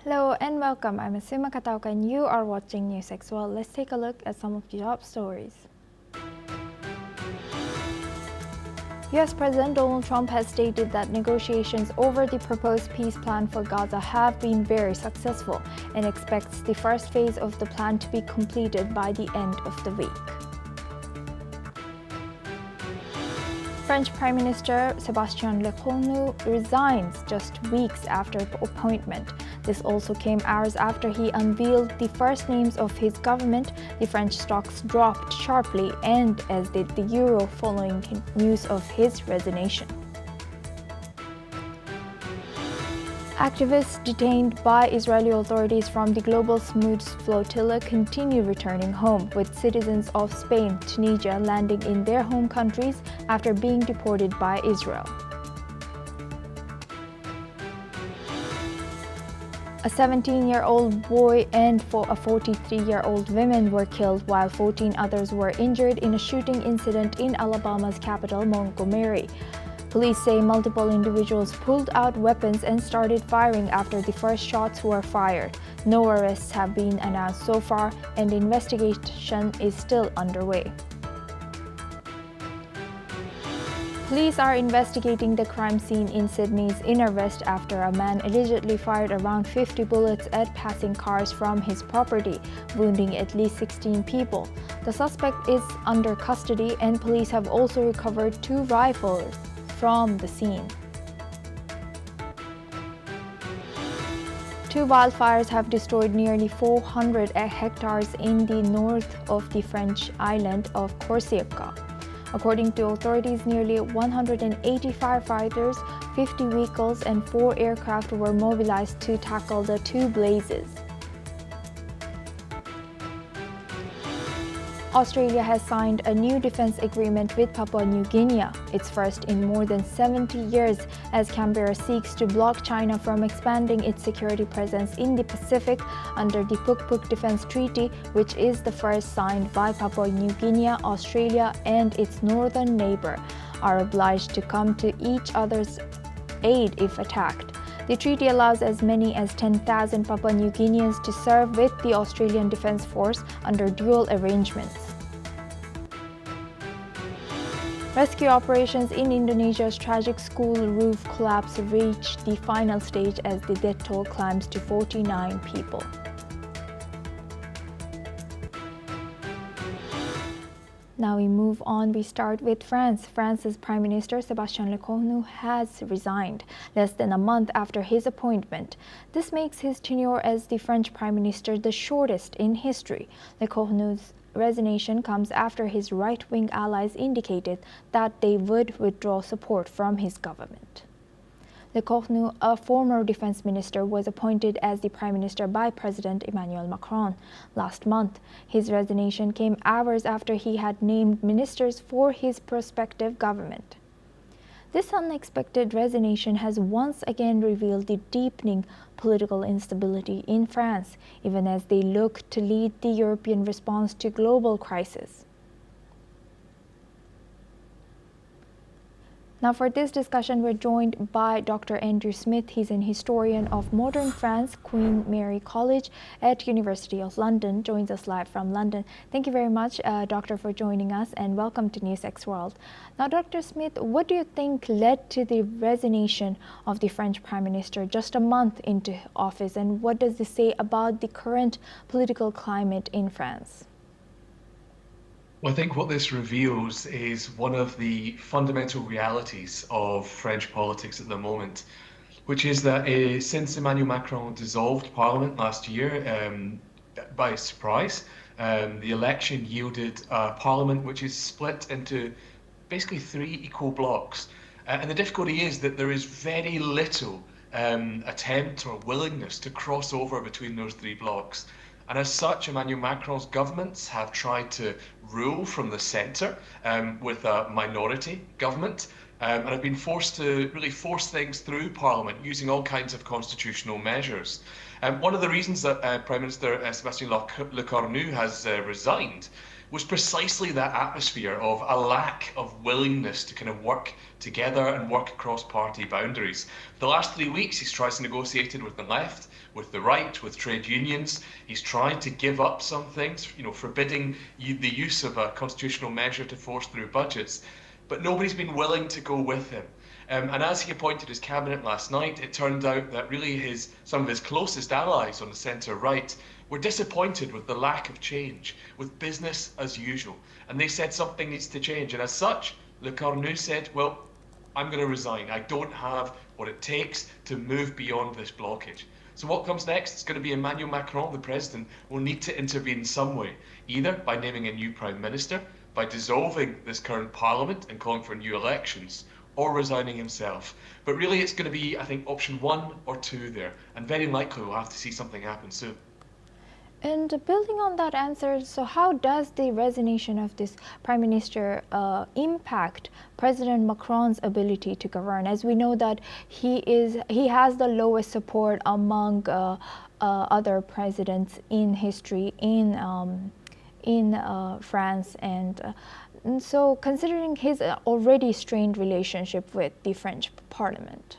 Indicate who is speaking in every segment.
Speaker 1: Hello and welcome. I'm Asuma Katauka and you are watching News X World. Let's take a look at some of the top stories. US President Donald Trump has stated that negotiations over the proposed peace plan for Gaza have been very successful and expects the first phase of the plan to be completed by the end of the week. French Prime Minister Sébastien Lecornu resigns just weeks after appointment. This also came hours after he unveiled the first names of his government. The French stocks dropped sharply, and as did the euro following news of his resignation. Activists detained by Israeli authorities from the Global Smooth flotilla continue returning home, with citizens of Spain, Tunisia landing in their home countries after being deported by Israel. A 17-year-old boy and a 43-year-old woman were killed while 14 others were injured in a shooting incident in Alabama's capital, Montgomery. Police say multiple individuals pulled out weapons and started firing after the first shots were fired. No arrests have been announced so far, and the investigation is still underway. Police are investigating the crime scene in Sydney's inner west after a man allegedly fired around 50 bullets at passing cars from his property, wounding at least 16 people. The suspect is under custody, and police have also recovered 2 rifles from the scene. 2 wildfires have destroyed nearly 400 hectares in the north of the French island of Corsica. According to authorities, nearly 180 firefighters, 50 vehicles, and 4 aircraft were mobilized to tackle the 2 blazes. Australia has signed a new defense agreement with Papua New Guinea, its first in more than 70 years, as Canberra seeks to block China from expanding its security presence in the Pacific under the Puk-Puk Defense Treaty, which is the first signed by Papua New Guinea. Australia and its northern neighbor are obliged to come to each other's aid if attacked. The treaty allows as many as 10,000 Papua New Guineans to serve with the Australian Defence Force under dual arrangements. Rescue operations in Indonesia's tragic school roof collapse reached the final stage as the death toll climbs to 49 people. Now we move on. We start with France. France's Prime Minister Sébastien Lecornu has resigned less than a month after his appointment. This makes his tenure as the French Prime Minister the shortest in history. Lecornu's resignation comes after his right-wing allies indicated that they would withdraw support from his government. Lecornu, a former defense minister, was appointed as the prime minister by President Emmanuel Macron last month. His resignation came hours after he had named ministers for his prospective government. This unexpected resignation has once again revealed the deepening political instability in France, even as they look to lead the European response to global crisis. Now for this discussion, we're joined by Dr. Andrew Smith. He's an historian of modern France, Queen Mary College at University of London, joins us live from London. Thank you very much, Doctor, for joining us, and welcome to News X World. Now, Dr. Smith, what do you think led to the resignation of the French Prime Minister just a month into office, and what does this say about the current political climate in France?
Speaker 2: Well, I think what this reveals is one of the fundamental realities of French politics at the moment, which is that since Emmanuel Macron dissolved Parliament last year by surprise, the election yielded a Parliament which is split into basically 3 equal blocks. And the difficulty is that there is very little attempt or willingness to cross over between those 3 blocks. And as such, Emmanuel Macron's governments have tried to rule from the centre with a minority government and have been forced to really force things through Parliament using all kinds of constitutional measures. One of the reasons that Prime Minister Sébastien Lecornu has resigned was precisely that atmosphere of a lack of willingness to kind of work together and work across party boundaries. For the last 3 weeks, he's tried to negotiate with the left, with the right, with trade unions. He's tried to give up some things, forbidding the use of a constitutional measure to force through budgets. But nobody's been willing to go with him. And as he appointed his cabinet last night, it turned out that really some of his closest allies on the centre-right were disappointed with the lack of change, with business as usual. And they said something needs to change. And as such, Le Cornu said, well, I'm going to resign. I don't have what it takes to move beyond this blockage. So what comes next? It's going to be Emmanuel Macron, the president, will need to intervene some way, either by naming a new prime minister, by dissolving this current parliament and calling for new elections, or resigning himself. But really it's going to be, I think, option 1 or 2 there, and very likely we'll have to see something happen soon.
Speaker 1: And building on that answer, so how does the resignation of this prime minister impact President Macron's ability to govern? As we know that he has the lowest support among other presidents in history in France, and so considering his already strained relationship with the French Parliament.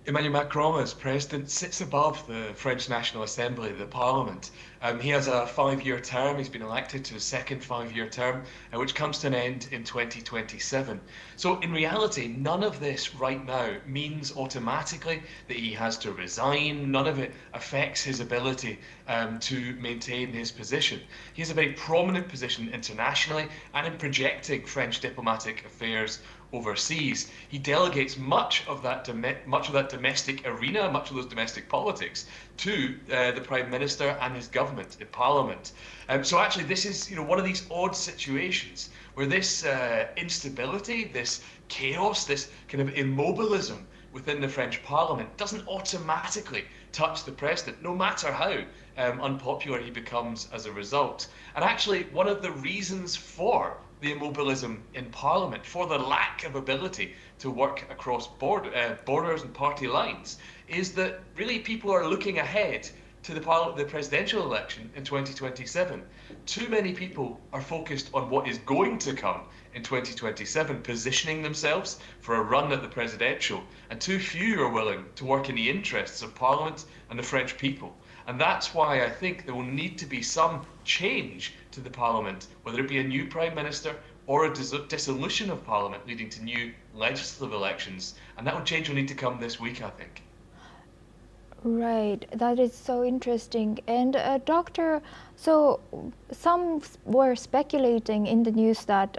Speaker 2: Emmanuel Macron, as president, sits above the French National Assembly, the parliament. He has a 5-year term. He's been elected to his second 5-year term, which comes to an end in 2027. So in reality, none of this right now means automatically that he has to resign. None of it affects his ability to maintain his position. He has a very prominent position internationally and in projecting French diplomatic affairs overseas. He delegates much of that domestic arena, much of those domestic politics, to the Prime Minister and his government, the Parliament. So actually this is one of these odd situations where this instability, this chaos, this kind of immobilism within the French Parliament doesn't automatically touch the President, no matter how unpopular he becomes as a result. And actually one of the reasons for the immobilism in Parliament, for the lack of ability to work across borders and party lines, is that really people are looking ahead to the presidential election in 2027. Too many people are focused on what is going to come in 2027, positioning themselves for a run at the presidential, and too few are willing to work in the interests of Parliament and the French people. And that's why I think there will need to be some change to the Parliament, whether it be a new Prime Minister or a dissolution of Parliament leading to new legislative elections. And that change will need to come this week, I think.
Speaker 1: Right, that is so interesting. And Doctor, so some were speculating in the news that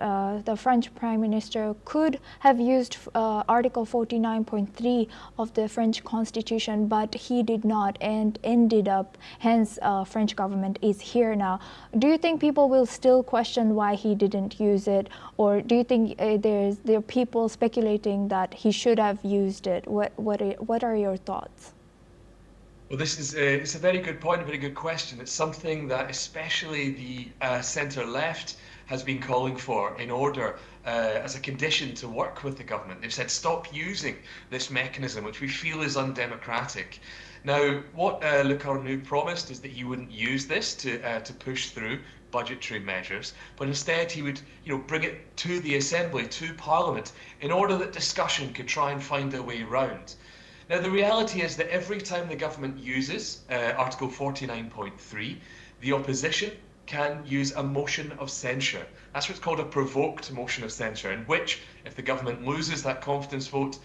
Speaker 1: the French Prime Minister could have used Article 49.3 of the French Constitution, but he did not, and ended up, hence French government is here now. Do you think people will still question why he didn't use it, or do you think there are people speculating that he should have used it? What are your thoughts?
Speaker 2: Well, it's a very good point, a very good question. It's something that especially the centre-left has been calling for in order, as a condition to work with the government. They've said stop using this mechanism, which we feel is undemocratic. Now, what Le Cornu promised is that he wouldn't use this to push through budgetary measures, but instead he would, bring it to the Assembly, to Parliament, in order that discussion could try and find a way round. Now, the reality is that every time the government uses Article 49.3, the opposition can use a motion of censure. That's what's called a provoked motion of censure, in which, if the government loses that confidence vote,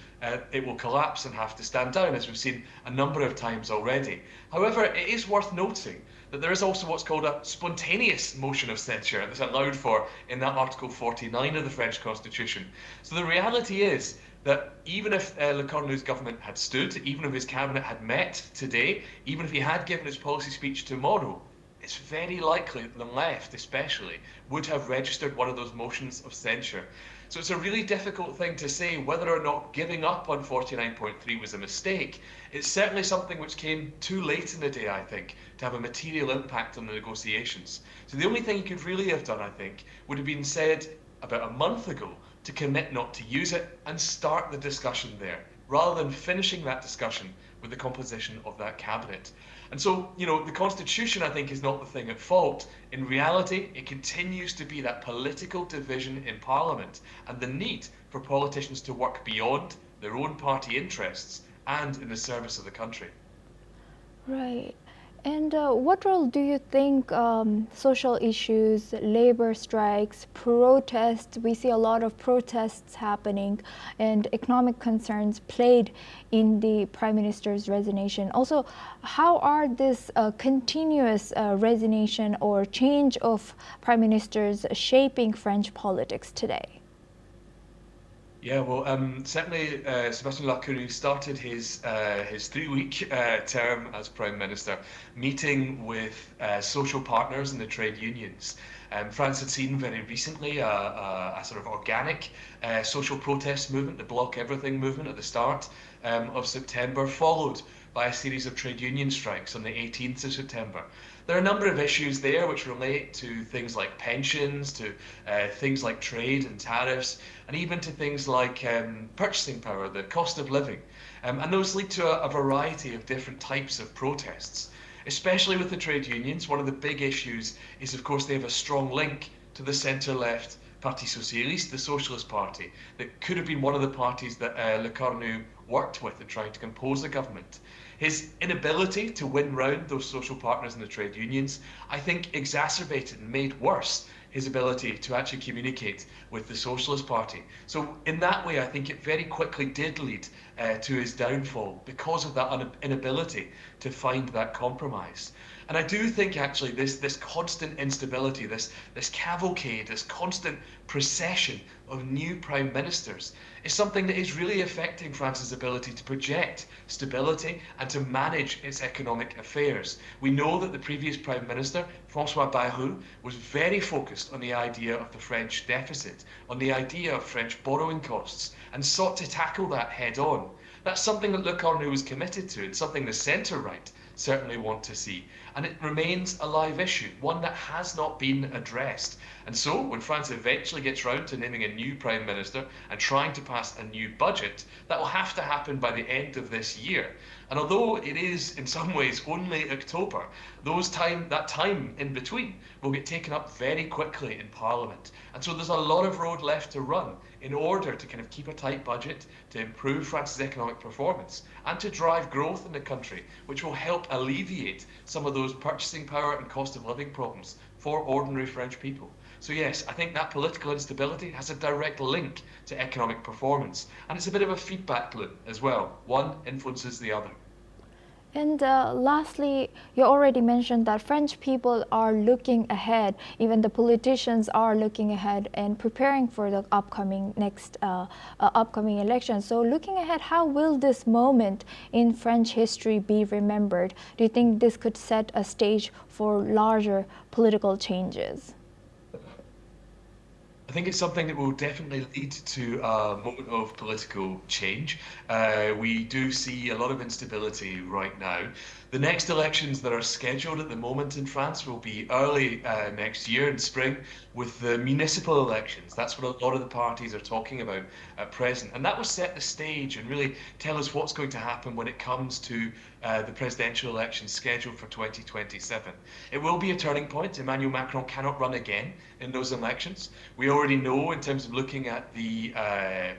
Speaker 2: it will collapse and have to stand down, as we've seen a number of times already. However, it is worth noting that there is also what's called a spontaneous motion of censure that's allowed for in that Article 49 of the French Constitution. So the reality is that even if Le Cornu's government had stood, even if his cabinet had met today, even if he had given his policy speech tomorrow, it's very likely that the left especially would have registered one of those motions of censure. So it's a really difficult thing to say whether or not giving up on 49.3 was a mistake. It's certainly something which came too late in the day, I think, to have a material impact on the negotiations. So the only thing he could really have done, I think, would have been said about a month ago to commit not to use it and start the discussion there. rather than finishing that discussion with the composition of that cabinet. And so, the constitution, I think, is not the thing at fault. In reality, it continues to be that political division in parliament and the need for politicians to work beyond their own party interests and in the service of the country.
Speaker 1: Right. And what role do you think social issues, labor strikes, protests, we see a lot of protests happening, and economic concerns played in the Prime Minister's resignation? Also, how are this continuous resignation or change of Prime Ministers shaping French politics today?
Speaker 2: Yeah, well, certainly Sebastian Lecornu started his 3-week term as Prime Minister, meeting with social partners and the trade unions. France had seen very recently a sort of organic social protest movement, the Block Everything movement at the start of September, followed by a series of trade union strikes on the 18th of September. There are a number of issues there which relate to things like pensions, to things like trade and tariffs, and even to things like purchasing power, the cost of living. And those lead to a variety of different types of protests. Especially with the trade unions, one of the big issues is, of course, they have a strong link to the centre-left Parti Socialiste, the Socialist Party, that could have been one of the parties that Lecornu worked with in trying to compose a government. His inability to win round those social partners in the trade unions, I think, exacerbated and made worse his ability to actually communicate with the Socialist Party. So in that way, I think it very quickly did lead to his downfall because of that inability to find that compromise. And I do think actually this constant instability, this cavalcade, this constant procession of new prime ministers is something that is really affecting France's ability to project stability and to manage its economic affairs. We know that the previous prime minister, François Bayrou, was very focused on the idea of the French deficit, on the idea of French borrowing costs, and sought to tackle that head on. That's something that Lecornu was committed to, and something the centre-right certainly want to see. And it remains a live issue, one that has not been addressed. And so, when France eventually gets round to naming a new Prime Minister and trying to pass a new budget, that will have to happen by the end of this year. And although it is in some ways only October, that time in between will get taken up very quickly in Parliament. And so there's a lot of road left to run in order to kind of keep a tight budget, to improve France's economic performance, and to drive growth in the country, which will help alleviate some of those purchasing power and cost of living problems for ordinary French people. So yes, I think that political instability has a direct link to economic performance, and it's a bit of a feedback loop as well. One influences the other.
Speaker 1: And lastly, you already mentioned that French people are looking ahead, even the politicians are looking ahead and preparing for the upcoming election. So looking ahead, how will this moment in French history be remembered? Do you think this could set a stage for larger political changes?
Speaker 2: I think it's something that will definitely lead to a moment of political change. We do see a lot of instability right now. The next elections that are scheduled at the moment in France will be early next year in spring with the municipal elections. That's what a lot of the parties are talking about at present. And that will set the stage and really tell us what's going to happen when it comes to the presidential election scheduled for 2027. It will be a turning point. Emmanuel Macron cannot run again in those elections. We already know, in terms of looking at the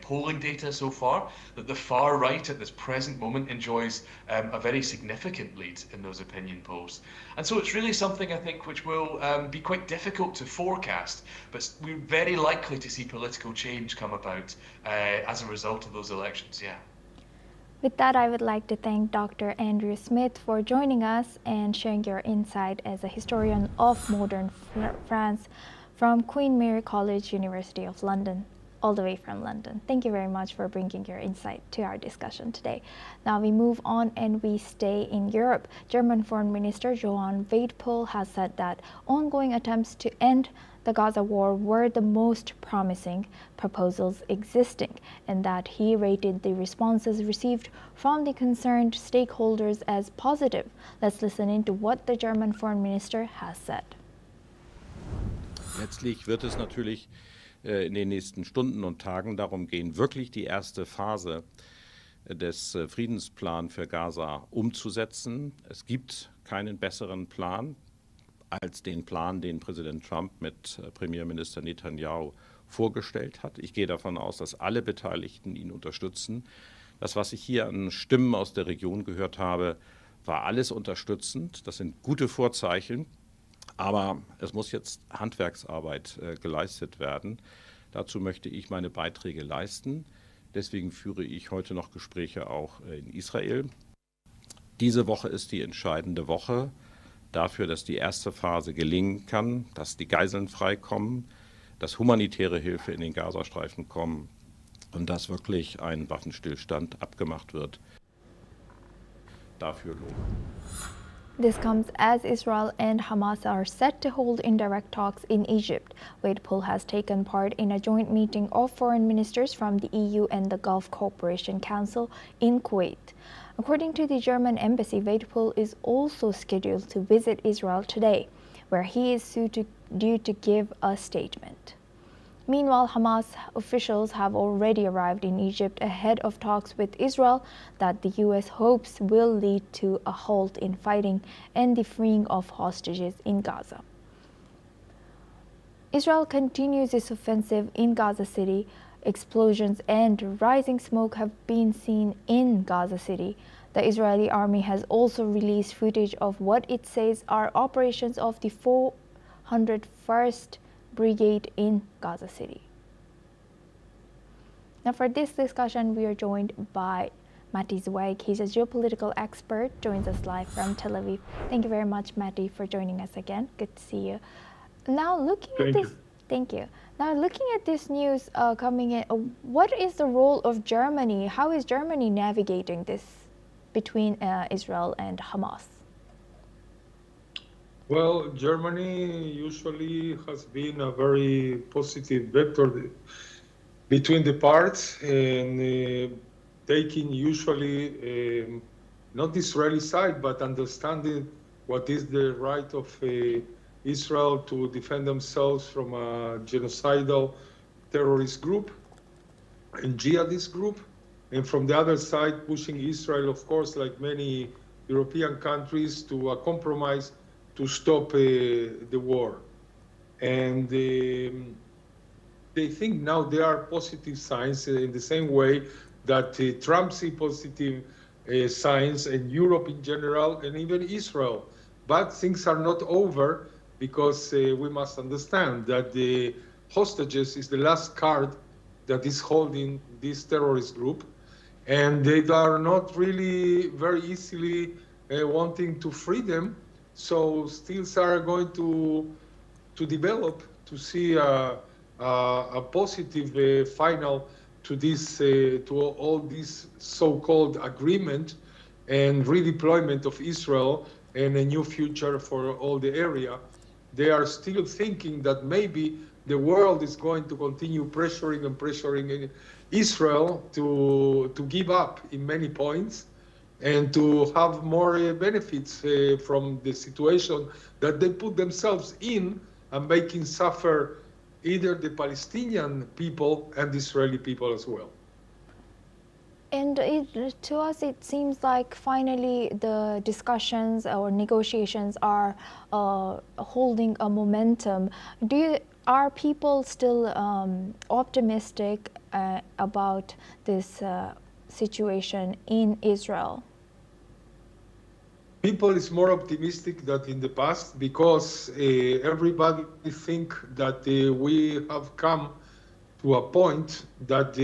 Speaker 2: polling data so far, that the far right at this present moment enjoys a very significant lead in those opinion polls. And so it's really something, I think, which will be quite difficult to forecast, but we're very likely to see political change come about as a result of those elections, yeah.
Speaker 1: With that, I would like to thank Dr. Andrew Smith for joining us and sharing your insight as a historian of modern France from Queen Mary College, University of London, all the way from London. Thank you very much for bringing your insight to our discussion today. Now we move on and we stay in Europe. German Foreign Minister Johann Wadephul has said that ongoing attempts to end the Gaza war were the most promising proposals existing, and that he rated the responses received from the concerned stakeholders as positive. Let's listen into what the German Foreign Minister has said.
Speaker 3: Letztlich wird es natürlich in den nächsten Stunden und Tagen darum gehen, wirklich die erste Phase des Friedensplan für Gaza umzusetzen. Es gibt keinen besseren Plan als den Plan, den Präsident Trump mit Premierminister Netanyahu vorgestellt hat. Ich gehe davon aus, dass alle Beteiligten ihn unterstützen. Das, was ich hier an Stimmen aus der Region gehört habe, war alles unterstützend. Das sind gute Vorzeichen, aber es muss jetzt Handwerksarbeit geleistet werden. Dazu möchte ich meine Beiträge leisten. Deswegen führe ich heute noch Gespräche auch in Israel. Diese Woche ist die entscheidende Woche dafür, dass die erste Phase gelingen kann, dass die Geiseln freikommen, dass humanitäre Hilfe in den Gazastreifen kommt und dass wirklich ein Waffenstillstand abgemacht wird. Dafür Lob.
Speaker 1: This comes as Israel and Hamas are set to hold indirect talks in Egypt. Wadepool has taken part in a joint meeting of foreign ministers from the EU and the Gulf Cooperation Council in Kuwait. According to the German embassy, Wadepool is also scheduled to visit Israel today, where he is due to give a statement. Meanwhile, Hamas officials have already arrived in Egypt ahead of talks with Israel that the U.S. hopes will lead to a halt in fighting and the freeing of hostages in Gaza. Israel continues its offensive in Gaza City. Explosions and rising smoke have been seen in Gaza City. The Israeli army has also released footage of what it says are operations of the 401st Brigade in Gaza City. Now for this discussion, we are joined by Matti Zweig. He's a geopolitical expert, joins us live from Tel Aviv. Thank you very much, Matti, for joining us again. Good to see you. Now thank you. Now looking at this news coming in, what is the role of Germany? How is Germany navigating this between Israel and Hamas?
Speaker 4: Well, Germany usually has been a very positive vector between the parts and taking usually not the Israeli side, but understanding what is the right of Israel to defend themselves from a genocidal terrorist group and jihadist group. And from the other side, pushing Israel, of course, like many European countries, to a compromise to stop the war. And they think now there are positive signs in the same way that Trump sees positive signs, and Europe in general, and even Israel. But things are not over, because we must understand that the hostages is the last card that is holding this terrorist group, and they are not really very easily wanting to free them. So still are going to develop to see a positive final to this to all this so-called agreement and redeployment of Israel and a new future for all the area. They are still thinking that maybe the world is going to continue pressuring Israel to give up in many points and to have more benefits from the situation that they put themselves in, and making suffer either the Palestinian people and the Israeli people as well.
Speaker 1: And to us, it seems like finally the discussions or negotiations are holding a momentum. Are people still optimistic about this situation in Israel?
Speaker 4: People is more optimistic than in the past, because everybody think that we have come to a point that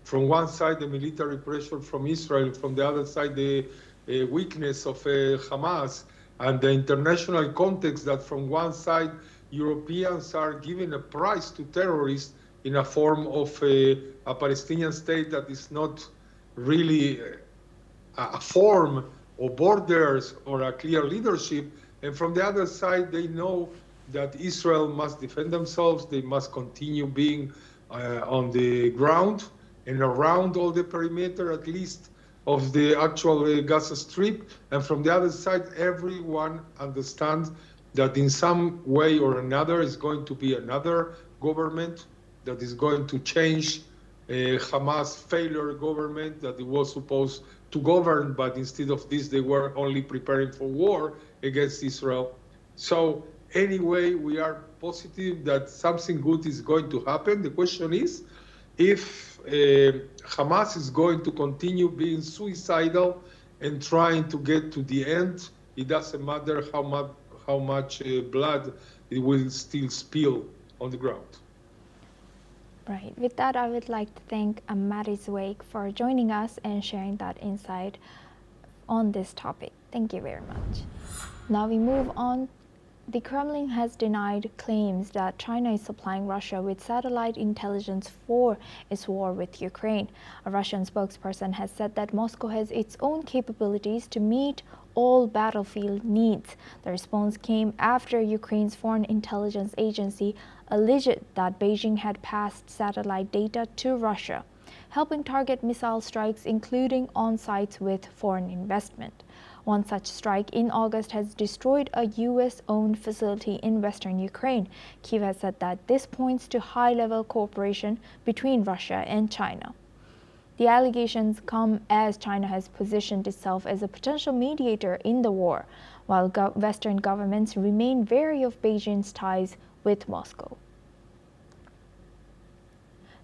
Speaker 4: from one side the military pressure from Israel, from the other side the weakness of Hamas, and the international context that from one side Europeans are giving a price to terrorists in a form of a Palestinian state that is not really a form or borders or a clear leadership. And from the other side, they know that Israel must defend themselves. They must continue being on the ground and around all the perimeter, at least, of the actual Gaza Strip. And from the other side, everyone understands that in some way or another is going to be another government that is going to change Hamas failure government that it was supposed to govern, but instead of this, they were only preparing for war against Israel. So anyway, we are positive that something good is going to happen. The question is if Hamas is going to continue being suicidal and trying to get to the end. It doesn't matter how much blood it will still spill on the ground.
Speaker 1: Right. With that, I would like to thank Maris Wake for joining us and sharing that insight on this topic. Thank you very much. Now we move on. The Kremlin has denied claims that China is supplying Russia with satellite intelligence for its war with Ukraine. A Russian spokesperson has said that Moscow has its own capabilities to meet all battlefield needs. The response came after Ukraine's foreign intelligence agency alleged that Beijing had passed satellite data to Russia, helping target missile strikes, including on sites with foreign investment. One such strike in August has destroyed a U.S.-owned facility in western Ukraine. Kyiv has said that this points to high-level cooperation between Russia and China. The allegations come as China has positioned itself as a potential mediator in the war, while Western governments remain wary of Beijing's ties with Moscow.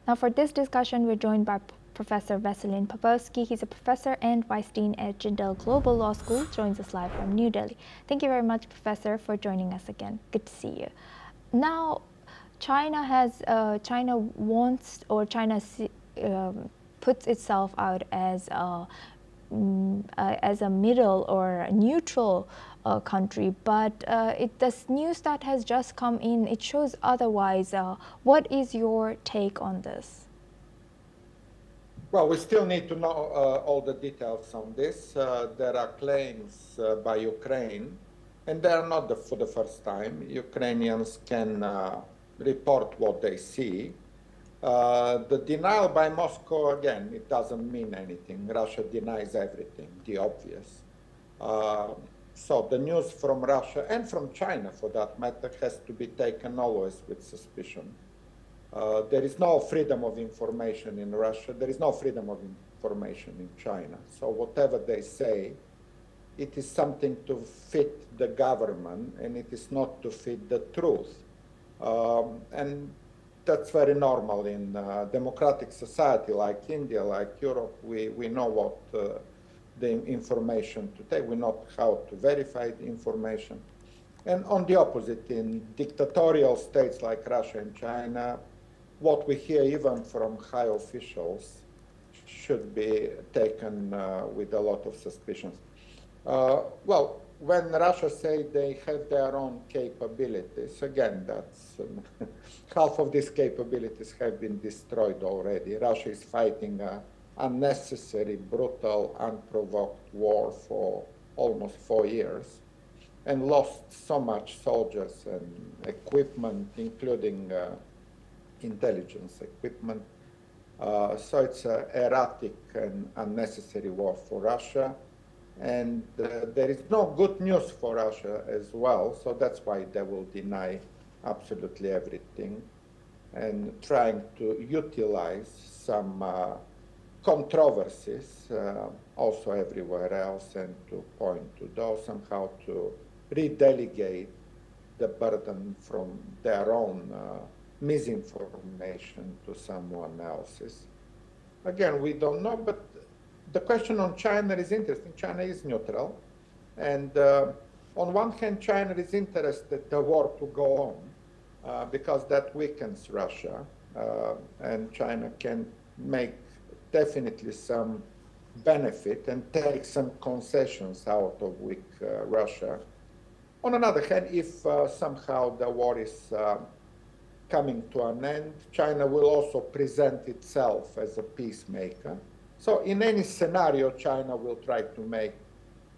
Speaker 1: Now for this discussion, we're joined by Professor Vasilin Popovsky. He's a professor and vice dean at Jindal Global Law School, joins us live from New Delhi. Thank you very much, Professor, for joining us again. Good to see you. Now, China puts itself out as a middle or a neutral country, but the news that has just come in, it shows otherwise. What is your take on this?
Speaker 5: Well, we still need to know all the details on this. There are claims by Ukraine, and they are not for the first time. Ukrainians can report what they see. The denial by Moscow, again, it doesn't mean anything. Russia denies everything, the obvious. So the news from Russia and from China, for that matter, has to be taken always with suspicion. There is no freedom of information in Russia. There is no freedom of information in China. So whatever they say, it is something to fit the government, and it is not to fit the truth. And that's very normal in a democratic society like India, like Europe. We know what the information to take. We know how to verify the information. And on the opposite, in dictatorial states like Russia and China, what we hear even from high officials should be taken with a lot of suspicions. Well, when Russia say they have their own capabilities, again, that's half of these capabilities have been destroyed already. Russia is fighting an unnecessary, brutal, unprovoked war for almost 4 years and lost so much soldiers and equipment, including intelligence equipment. So it's an erratic and unnecessary war for Russia. And there is no good news for Russia as well. So that's why they will deny absolutely everything and trying to utilize some controversies also everywhere else and to point to those somehow to redelegate the burden from their own misinformation to someone else's. Again, we don't know, but the question on China is interesting. China is neutral, and on one hand, China is interested the war to go on because that weakens Russia, and China can make definitely some benefit and take some concessions out of weak Russia. On another hand, if somehow the war is coming to an end, China will also present itself as a peacemaker. So in any scenario, China will try to make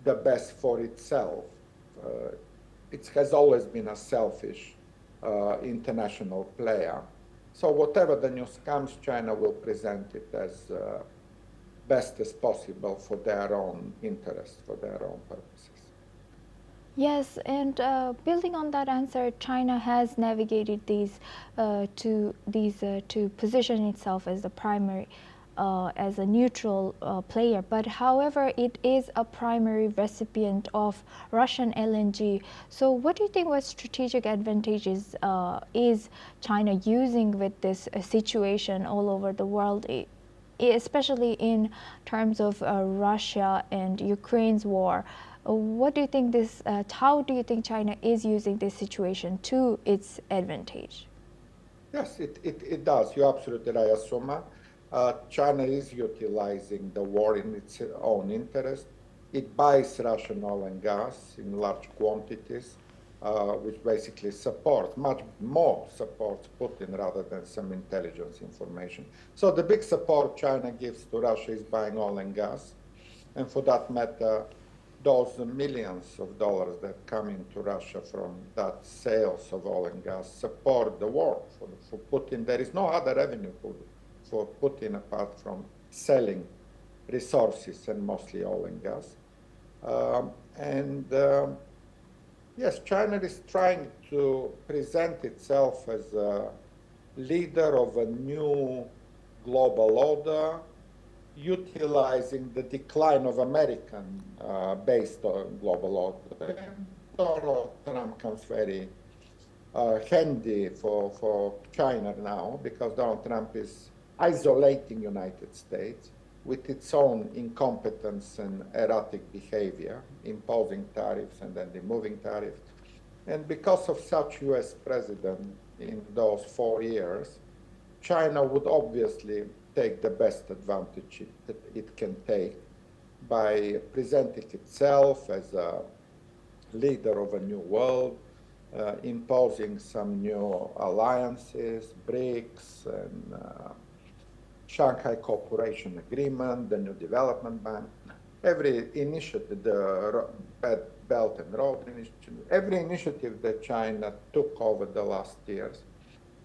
Speaker 5: the best for itself. It has always been a selfish international player. So whatever the news comes, China will present it as best as possible for their own interests, for their own purposes.
Speaker 1: Yes, and building on that answer, China has navigated to position itself as the primary, as a neutral player. But however, it is a primary recipient of Russian LNG. So, what do you think? What strategic advantages is China using with this situation all over the world? Especially in terms of Russia and Ukraine's war. What do you think how do you think China is using this situation to its advantage?
Speaker 5: Yes, it does. You're absolutely right, Asuma. China is utilizing the war in its own interest. It buys Russian oil and gas in large quantities, which basically much more supports Putin rather than some intelligence information. So the big support China gives to Russia is buying oil and gas. And for that matter, those millions of dollars that come into Russia from that sales of oil and gas support the war for Putin. There is no other revenue for Putin apart from selling resources and mostly oil and gas. Yes, China is trying to present itself as a leader of a new global order, utilizing the decline of American based on global order. Donald Trump comes very handy for China now, because Donald Trump is isolating United States with its own incompetence and erratic behavior, imposing tariffs and then removing tariffs. And because of such US president in those 4 years, China would obviously take the best advantage it can take by presenting itself as a leader of a new world, imposing some new alliances, BRICS, and Shanghai Cooperation Agreement, the New Development Bank, every initiative, the Belt and Road Initiative, every initiative that China took over the last years,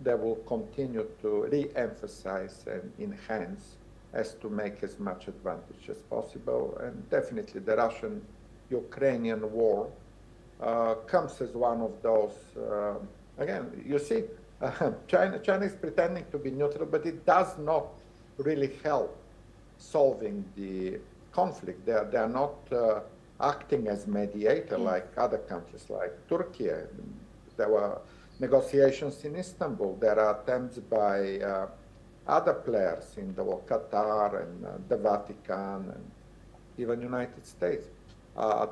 Speaker 5: they will continue to re-emphasize and enhance as to make as much advantage as possible. And definitely the Russian-Ukrainian war comes as one of those, again, you see, China is pretending to be neutral, but it does not really help solving the conflict. They are not acting as mediator like other countries, like Turkey. There were negotiations in Istanbul. There are attempts by other players in the world, Qatar and the Vatican and even United States,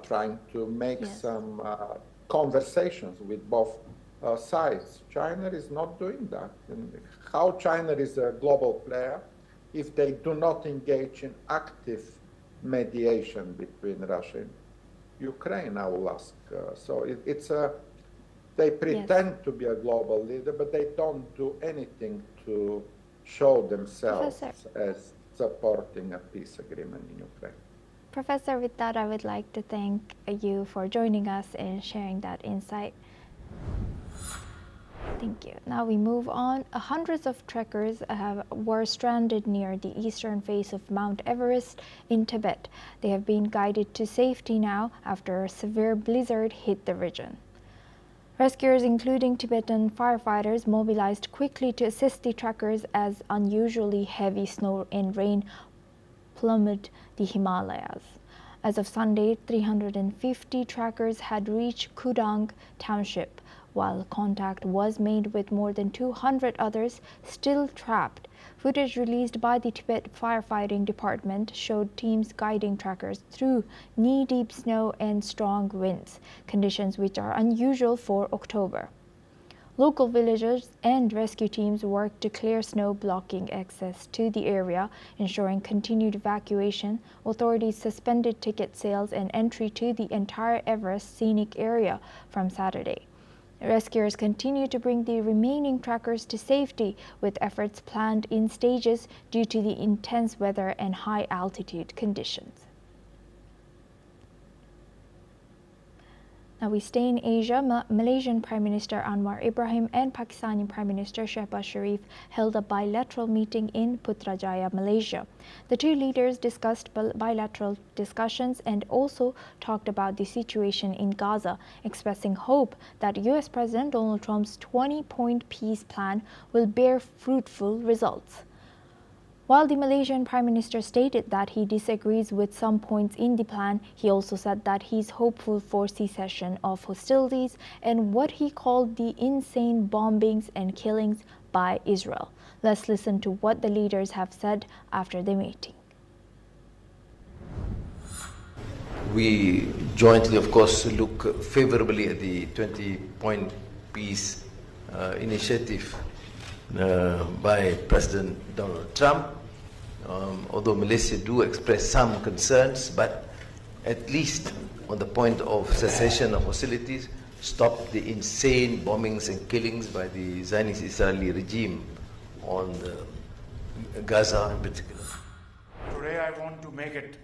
Speaker 5: trying to make some conversations with both sides. China is not doing that. And how China is a global player if they do not engage in active mediation between Russia and Ukraine, I will ask. So they pretend to be a global leader, but they don't do anything to show themselves as supporting a peace agreement in Ukraine.
Speaker 1: Professor, with that, I would like to thank you for joining us and sharing that insight. Thank you. Now we move on. Hundreds of trekkers were stranded near the eastern face of Mount Everest in Tibet. They have been guided to safety now after a severe blizzard hit the region. Rescuers, including Tibetan firefighters, mobilized quickly to assist the trekkers as unusually heavy snow and rain plummeted the Himalayas. As of Sunday, 350 trekkers had reached Kudang Township, while contact was made with more than 200 others still trapped. Footage released by the Tibet Firefighting Department showed teams guiding trekkers through knee-deep snow and strong winds, conditions which are unusual for October. Local villagers and rescue teams worked to clear snow blocking access to the area, ensuring continued evacuation. Authorities suspended ticket sales and entry to the entire Everest scenic area from Saturday. Rescuers continue to bring the remaining trekkers to safety, with efforts planned in stages due to the intense weather and high altitude conditions. Now we stay in Asia. Malaysian Prime Minister Anwar Ibrahim and Pakistani Prime Minister Shehbaz Sharif held a bilateral meeting in Putrajaya, Malaysia. The two leaders discussed bilateral discussions and also talked about the situation in Gaza, expressing hope that US President Donald Trump's 20-point peace plan will bear fruitful results. While the Malaysian Prime Minister stated that he disagrees with some points in the plan, he also said that he's hopeful for cessation of hostilities and what he called the insane bombings and killings by Israel. Let's listen to what the leaders have said after the meeting.
Speaker 6: We jointly, of course, look favorably at the 20-point peace initiative by President Donald Trump. Although Malaysia do express some concerns, but at least on the point of cessation of hostilities, stop the insane bombings and killings by the Zionist Israeli regime on Gaza in particular.
Speaker 7: Today I want to make it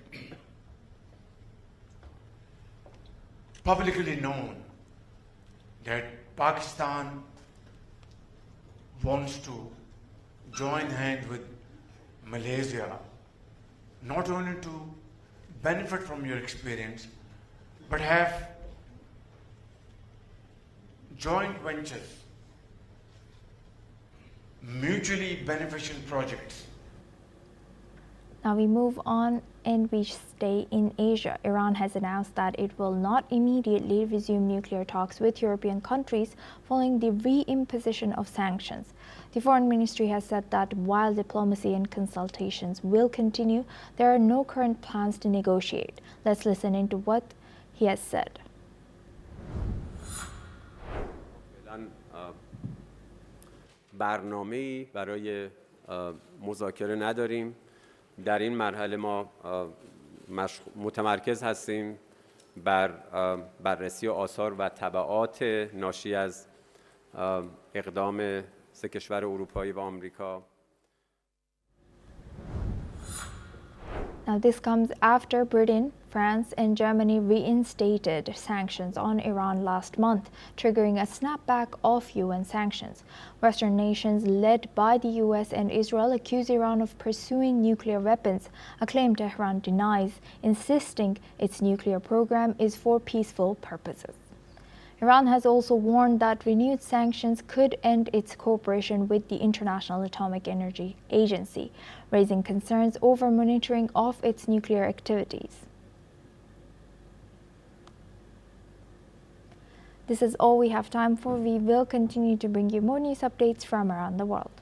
Speaker 7: publicly known that Pakistan wants to join hands with Malaysia, not only to benefit from your experience, but have joint ventures, mutually beneficial projects.
Speaker 1: Now we move on and we stay in Asia. Iran has announced that it will not immediately resume nuclear talks with European countries following the reimposition of sanctions. The Foreign Ministry has said that while diplomacy and consultations will continue, there are no current plans to negotiate. Let's listen into what he has said.
Speaker 8: برنامه‌ای برای مذاکره نداریم. در این مرحله ما متمرکز هستیم بر بررسی آثار و تبعات ناشی از اقدام سه کشور اروپایی و آمریکا.
Speaker 1: Now this comes after Britain, France and Germany reinstated sanctions on Iran last month, triggering a snapback of UN sanctions. Western nations led by the US and Israel accuse Iran of pursuing nuclear weapons, a claim Tehran denies, insisting its nuclear program is for peaceful purposes. Iran has also warned that renewed sanctions could end its cooperation with the International Atomic Energy Agency, raising concerns over monitoring of its nuclear activities. This is all we have time for. We will continue to bring you more news updates from around the world.